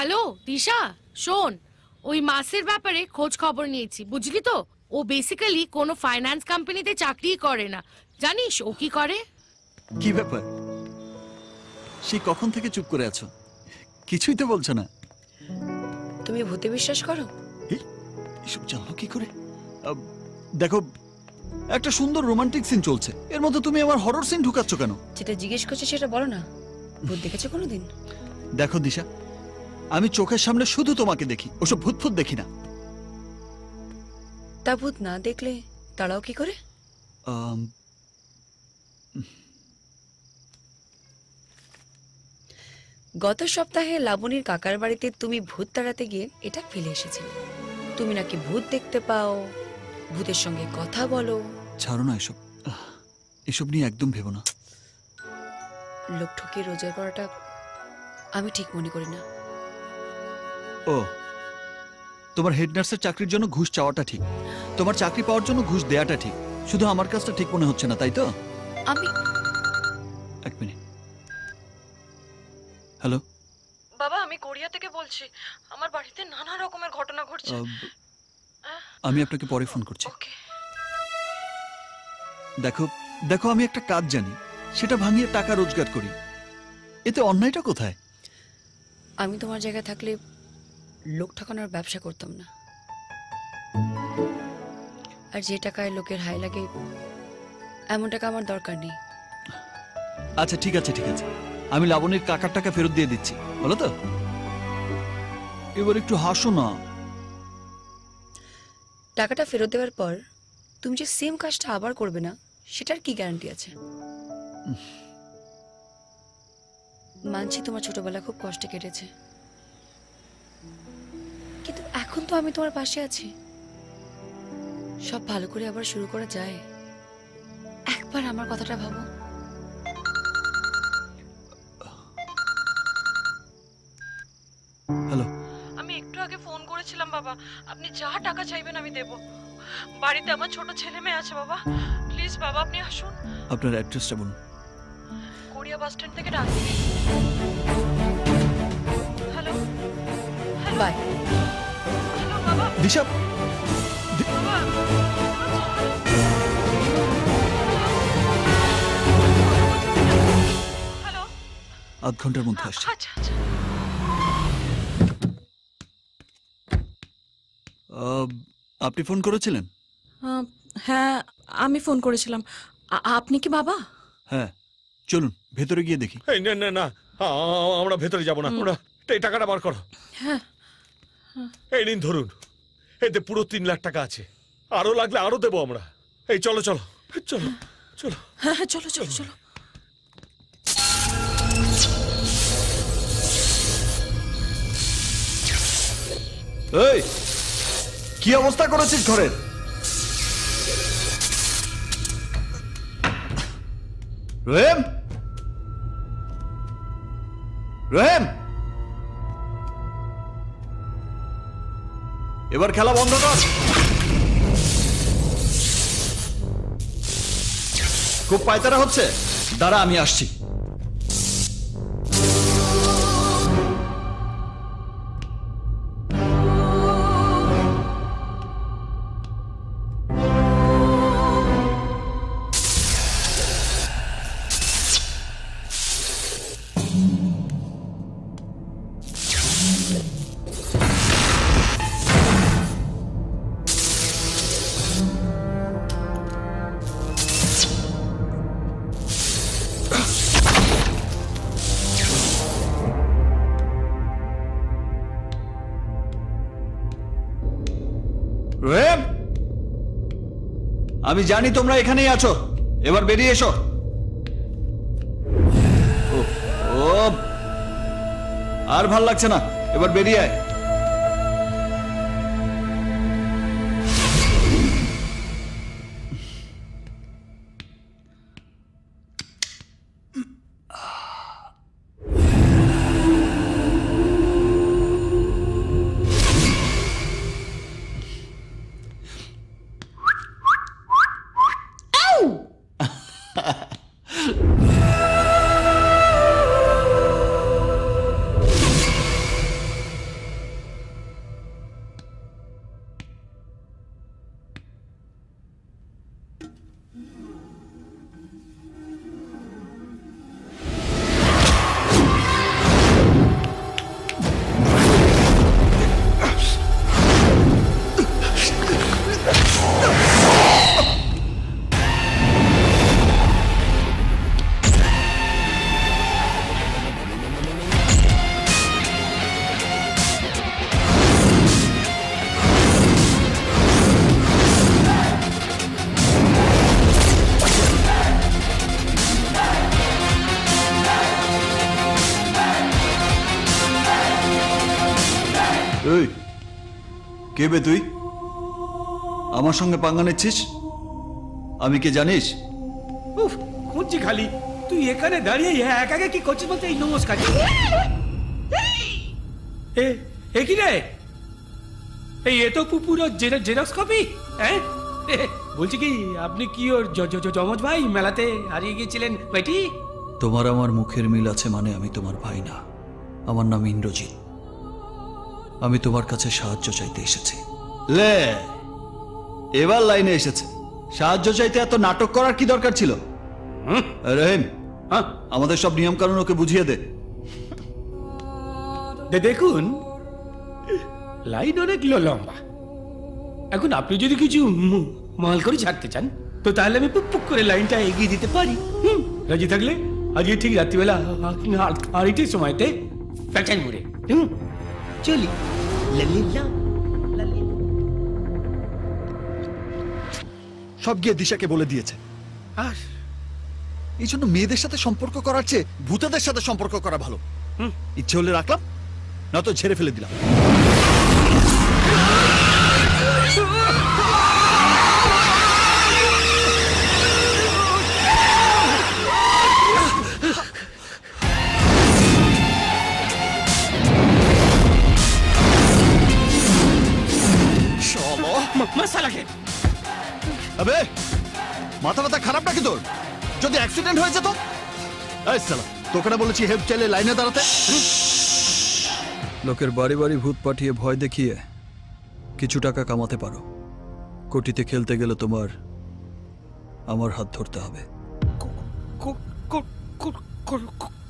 Hello দিশা, শোন, ওই মাসের ব্যাপারে খোঁজ খবর নিয়েছি, বুঝলি তো? ও বেসিক্যালি কোনো ফাইন্যান্স কোম্পানিতে চাকরি করে না। জানিস ও কি করে? কি ব্যাপার? সেই কখন থেকে চুপ করে আছো, কিছুই তো বলছো না। তুমি ভূতে বিশ্বাস করো? এসব জানো কি করে? দেখো, একটা সুন্দর রোমান্টিক সিন চলছে, এর মধ্যে তুমি আমার হরর সিন ঢুকাচ্ছ কেন? যেটা জিজ্ঞেস করছো সেটা বলো না। ভূত দেখেছো কোনোদিন? দেখো দিশা, আমি চোখের সামনে শুধু তোমাকে দেখি, ওসব ভূত ফুত দেখি না। তা ভূত না দেখলে তারাও কি করে? গত সপ্তাহে লাবণীর কাকার বাড়িতে তুমি ভূত তাড়াতে গিয়ে এটা ফেলে এসেছিলে। তুমি নাকি ভূত দেখতে পাও, ভূতের সঙ্গে কথা বলো। ছাড়ো না এসব, এসব নিয়ে একদম ভেবো না। লোক ঠকিয়ে রোজগার করাটা আমি ঠিক মনে করি না। ও, তোমার হেড নার্সের চাকরির জন্য ঘুষ চাওয়াটা ঠিক, তোমার চাকরি পাওয়ার জন্য ঘুষ দেওয়াটা ঠিক, শুধু আমার কাজটা ঠিক মনে হচ্ছে না, তাই তো? আমি এক মিনিট। হ্যালো বাবা, আমি কোরিয়া থেকে বলছি। আমার বাড়িতে নানা রকমের ঘটনা ঘটছে। আমি আপনাকে পরে ফোন করছি। দেখো দেখো, আমি একটা কাজ জানি, সেটা ভাঙিয়ে টাকা রোজগার করি, এতে অন্যায়টা কোথায়? আমি তোমার জায়গায় থাকলে লোক ঠকানোর ব্যবসা করতাম না। আর যে টাকায় লোকের হাই লাগে এমন টাকা আমার দরকার নেই। আচ্ছা ঠিক আছে ঠিক আছে, আমি লাবণীর কাকার টাকা ফেরত দিয়ে দিচ্ছি, বলো তো? এবার একটু হাসো না। টাকাটা ফেরত দেওয়ার পর তুমি যে সেম কাজটা আবার করবে না, সেটার কি গ্যারান্টি আছে? মানছি তোমার ছোটবেলা খুব কষ্টে কেটেছে, কিন্তু এখন তো আমি তোমার পাশে আছি। সব ভালো করে আবার শুরু করা যায়। একবার আমার কথাটা ভাবো। হ্যালো, আমি একটু আগে ফোন করেছিলাম বাবা, আপনি যা টাকা চাইবেন আমি দেব। বাড়িতে আমার ছোট ছেলে মেয়ে আছে বাবা, প্লিজ বাবা আপনি আসুন। আপনার অ্যাড্রেসটা বলুন। কোরিয়া বাস স্ট্যান্ড থেকে ডান দিকে। Hello bye. হ্যালো বাবা। দিশা, বাবা হ্যালো। আধ ঘন্টার মধ্যে আসছে। আচ্ছা আচ্ছা। আপনি ফোন করেছিলেন? হ্যাঁ, আমি ফোন করেছিলাম। আপনি কি বাবা? হ্যাঁ, চলুন ভেতরে গিয়ে দেখি। না না না, আমরা ভেতরে যাব না, আমরা এই টাকাটা বার করো। হ্যাঁ, এই নিন ধরুন, এতে পুরো 3 লাখ টাকা আছে, আরো লাগলে আরো দেবো আমরা। এই চলো চলো চলো চলো। হ্যাঁ হ্যাঁ, চলো চলো চলো। এই কি অবস্থা করেছিস ঘরের? রহিম, রহিম, এবার খেলা বন্ধ কর। খুব পায়তারা হচ্ছে, দাঁড়া আমি আসছি। আমি জানি তোমরা এখানেই আছো, এবার বেরিয়ে এসো। আর ভাল লাগছে না, এবার বেরিয়ে আয়। এই কে বে তুই? আমার সঙ্গে পাঙ্গা নিচ্ছিস? আমি কে জানিস? উফ, খুঁজছি খালি তুই এখানে দাঁড়িয়ে একা একা কি করছিস বলতে এই নমস্কার এ কি রে এ তো পুরো জেরক্স কপি হ্যাঁ বলছি কি আপনি কি ওর জমজ ভাই মেলাতে হারিয়ে গিয়েছিলেন বেটি? তোমার আমার মুখের মিল আছে মানে আমি তোমার ভাই না। আমার নাম ইন্দ্রজিৎ। আমি তোমার কাছে সাহায্য চাইতে এসেছি। লে এবার লাইনে এসেছে। সাহায্য চাইতে এত নাটক করার কি দরকার ছিল? রহিম, হ্যাঁ আমাদের সব নিয়ম কানুন ওকে বুঝিয়ে দে। দেখুন লাইন অনেক লম্বা। এখন আপনি যদি কিছু মাল করে ছাড়তে চান তো তাহলে আমি পুক করে লাইনটা এগিয়ে দিতে পারি। রাজি থাকলে আজকে ঠিক রাত্রিবেলা আড়াইটের সময়তে ফ্যাক্টরি মোড়ে চলি। সব গিয়ে দিশাকে বলে দিয়েছে। আর এই জন্য মেয়েদের সাথে সম্পর্ক করার চেয়ে ভূতেদের সাথে সম্পর্ক করা ভালো। ইচ্ছে হলে রাখলাম, না তো ছেড়ে ফেলে দিলাম। মশালা খেয়ে আবে মাথা ব্যথা খারাপ নাকি তোর? যদি অ্যাক্সিডেন্ট হয়ে যেত? এই শালা, তোকে না বলেছি হেল্প চাইলে লাইনে দাঁড়াতে? লোকের বাড়ি বাড়ি ভূত পাঠিয়ে ভয় দেখিয়ে কিছু টাকা কামাতে পারো। কোটিতে খেলতে গেলে তোমার আমার হাত ধরতে হবে।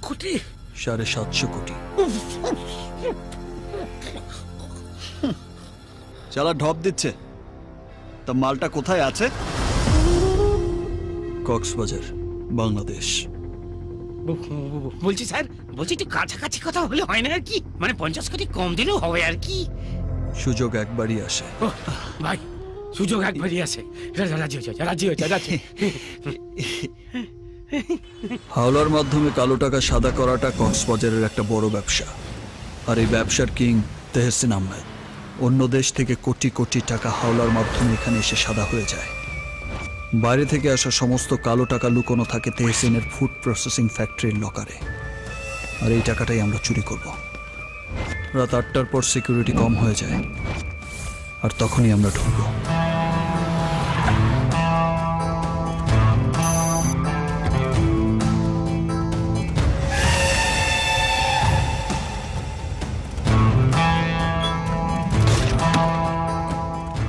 কোটি 750 কোটি। চালা ঢপ দিচ্ছে। তা মালটা কোথায় আছে? কক্সবাজার, বাংলাদেশ। বলছি স্যার, বলছি একটু কাছাকাছি কথা হলে হয় না আর কি? মানে 50 কোটি কম দিলেও হবে আর কি। সুযোগ একবারই আসে। ভাই সুযোগ একবারই আসে। রাজি হয়েছে। হাওলার মাধ্যমে কালো টাকা সাদা করাটা কক্সবাজারের একটা বড় ব্যবসা। আর এই ব্যবসার কিং তেহসিন আহমেদ। অন্য দেশ থেকে কোটি কোটি টাকা হাওলার মাধ্যমে এখানে এসে সাদা হয়ে যায়। বাইরে থেকে আসা সমস্ত কালো টাকা লুকোনো থাকে তেহসিনের ফুড প্রসেসিং ফ্যাক্টরির লকারে। আর এই টাকাটাই আমরা চুরি করব। রাত 8টার পর সিকিউরিটি কম হয়ে যায়, আর তখনই আমরা ঢুকবো।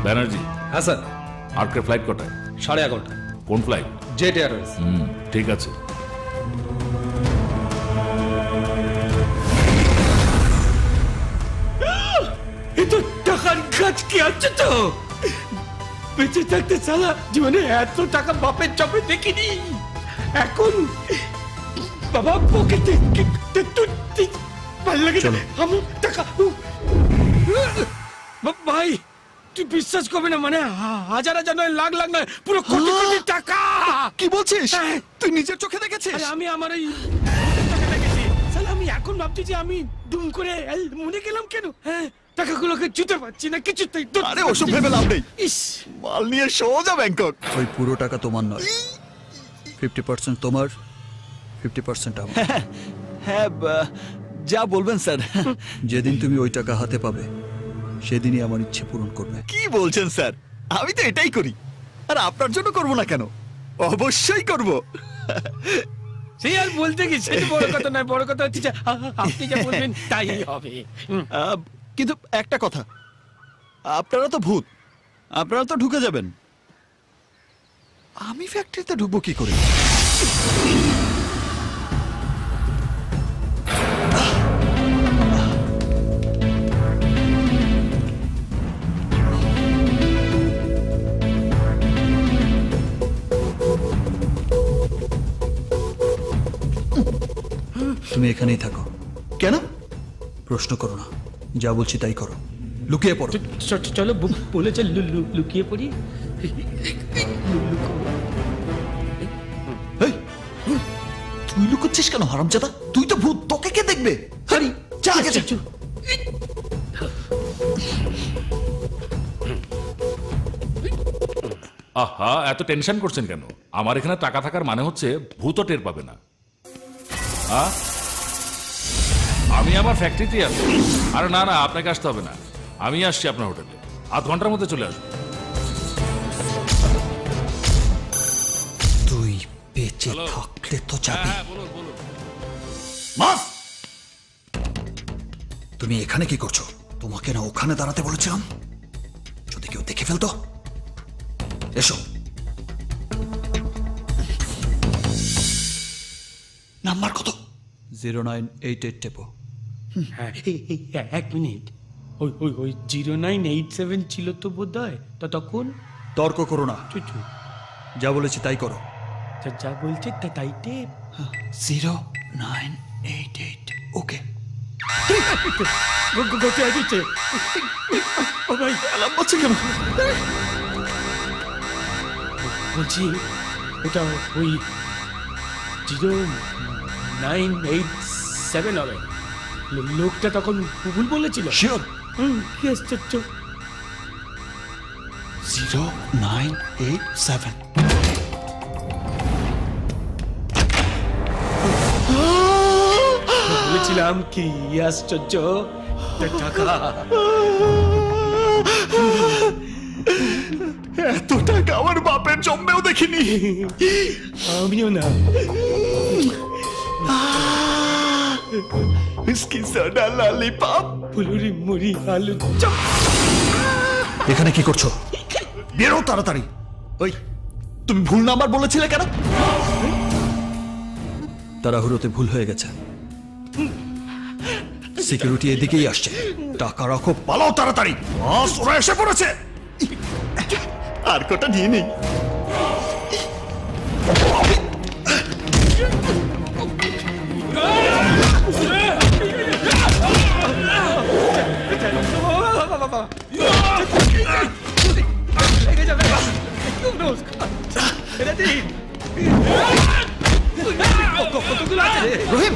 ব্যানার্জি। হ্যাঁ স্যার। আর্কের ফ্লাইট কটায়? 11:30। কোন ফ্লাইট? Jet Airways. ঠিক আছে। এত টাকার কাজ কি আছে তো? বেঁচে থাকতে সালা জীবনে এত টাকা বাপের চপে দেখিনি। এখন বাবা পকেটে ভালো লাগে আমি টাকা। ভাই তুই বিশ্বাস করবে না, মানে হাজার হাজার নয়, লাখ লাখ নয়, পুরো কোটি কোটি টাকা। কি বলছিস? তুই নিজের চোখে দেখেছিস? আমি আমার এই দেখেছি। আমি এখন ভাবছি যে আমি দুম করে মনে গেলাম কেন? হ্যাঁ, টাকাগুলোকে জুতে পাচ্ছি না কিছুতেই। আরে ওসব ভেবে লাভ নেই। ইস, মাল নিয়ে সোজা ব্যাংকক। ওই পুরো টাকা তোমার নয়, 50% তোমার, 50% আমার। হ্যাঁ, যা বলবেন স্যার। যেদিন তুমি ওই টাকা হাতে পাবে সেদিনই আমার ইচ্ছে পূরণ করবে। কি বলছেন স্যার? আমি তো এটাই করি, আর আপনার জন্য করব না কেন? অবশ্যই করব। সে আর বলতে কি, সেটা বড় কথা নয়। বড় কথা হচ্ছে যে আপনি যা বলবেন তাই হবে। কিন্তু একটা কথা, আপনারা তো ভূত, আপনারা তো ঢুকে যাবেন, আমি ফ্যাক্টরিতে ঢুকবো কি করে? তুমি এখানেই থাকো। কেন? প্রশ্ন করো না, যা বলছি তাই করো। লুকিয়ে পড়ো। চলো বলেছে লুকিয়ে পড়ি। তুই লুকোচ্ছিস কেন হারামজাদা? তুই তো ভূত, তোকে কে দেখবে? যা আগে যা। আহা এত টেনশন করছেন কেন? আমার এখানে টাকা থাকার মানে হচ্ছে ভূতও টের পাবে না। আমি আমার ফ্যাক্টরিতে আছি। আরে না না, আপনাকে আসতে হবে না, আমি আসছি আপনার হোটেলে, আধ ঘন্টার মধ্যে চলে আসবো। তুই বেঁচে থাকলে তো যাবি। বলুন বলুন। মাস, তুমি এখানে কি করছো? তোমাকে না ওখানে দাঁড়াতে বলেছিলাম? যদি কেউ দেখে ফেলতো। এসো। নাম্বার কত? 0988 টেপো। হ্যাঁ, এক মিনিট, ওই ওই ওই 0987 ছিল তো বোধ হয় ততক্ষণ। তর্ক করো না, চুচু যা বলেছি তাই করো। যা বলছে তাই টেপ। 0988 ওকে। গোতে আসছে। ও ভাই অ্যালার্ম বাজছে কেন? বলছি ওটা ওই 0987 হবে। লোকটা তখন ভুল বলেছিল। শিওর? কি আশ্চর্য। 0987। বলেছিলাম কি আশ্চর্য। টাকা এত টাকা আমার বাপের জন্মেও দেখিনি। আমিও না। হুইস্কি সোডা ললিপপ ফুলুরি মুড়ি আলু চপ। এখানে কি করছো? বেরো তাড়াতাড়ি। ওই তুমি ভুল নাম্বার বলেছিলে কেন? তাড়াহুড়োতে ভুল হয়ে গেছে। সিকিউরিটি এদিকেই আসছে। টাকা রাখো, পালাও তাড়াতাড়ি। বস, ওরা এসে পড়েছে। আর কটা নিয়ে নেই। রহিম,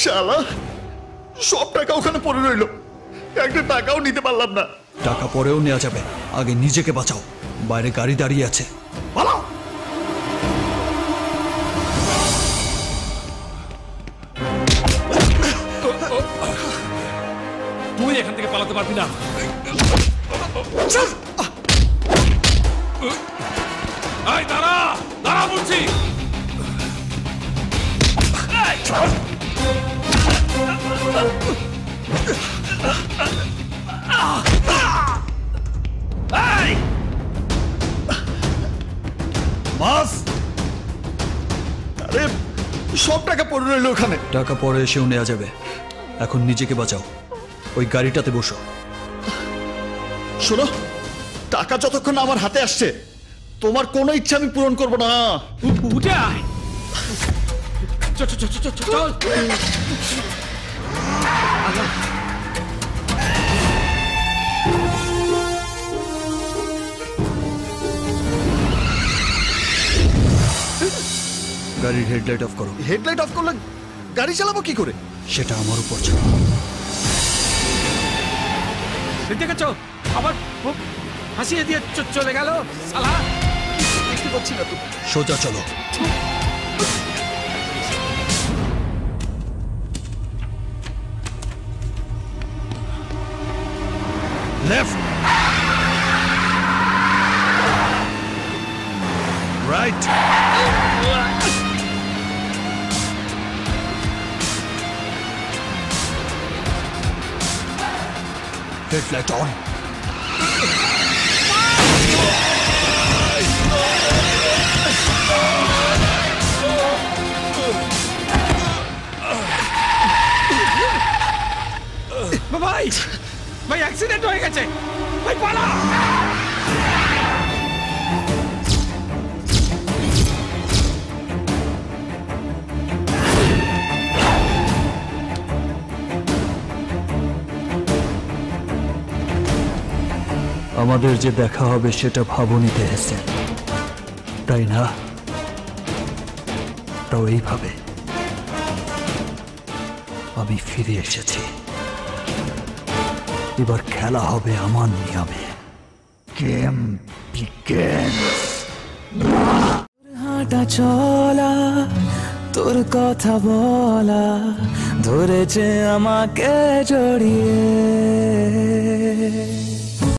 শালা সব টাকা ওখানে পড়ে রইলো, একটা টাকাও নিতে পারলাম না। টাকা পরেও নেওয়া যাবে, আগে নিজেকে বাঁচাও। বাইরে গাড়ি দাঁড়িয়ে আছে, পালাও। তুই এখান থেকে পালাতে পারবি না। এই দাঁড়া, দাঁড়া বলছি। মাস, আরে সব টাকা পড়ে রইলো ওখানে। টাকা পরে এসেও নেওয়া যাবে, এখন নিজেকে বাঁচাও। ওই গাড়িটাতে বসো। শোনো, টাকা যতক্ষণ আমার হাতে আসছে তোমার কোনো ইচ্ছা আমি পূরণ করবো না। উঠে আয়। চল চল চল চল। গাড়ির হেডলাইট অফ করো। হেডলাইট অফ করলে গাড়ি চালাবো কি করে? সেটা আমার উপর ছিল। দেখেছো আবার হাসিয়ে দিয়ে চলে গেল শালা। দেখতে পাচ্ছি না তো। সোজা চলো। Left, right, headlight on. ভাই ভাই অ্যাক্সিডেন্ট হয়ে গেছে ভাই, পালা। আমাদের যে দেখা হবে সেটা ভাবনিতে এসেছে, তাই না? তাও এইভাবে আমি ফিরে এসেছি। এবার খেলা হবে আমার নিয়মে। Game begins. হাঁটা চলা তোর কথা বলা ধরেছে আমাকে জড়িয়ে।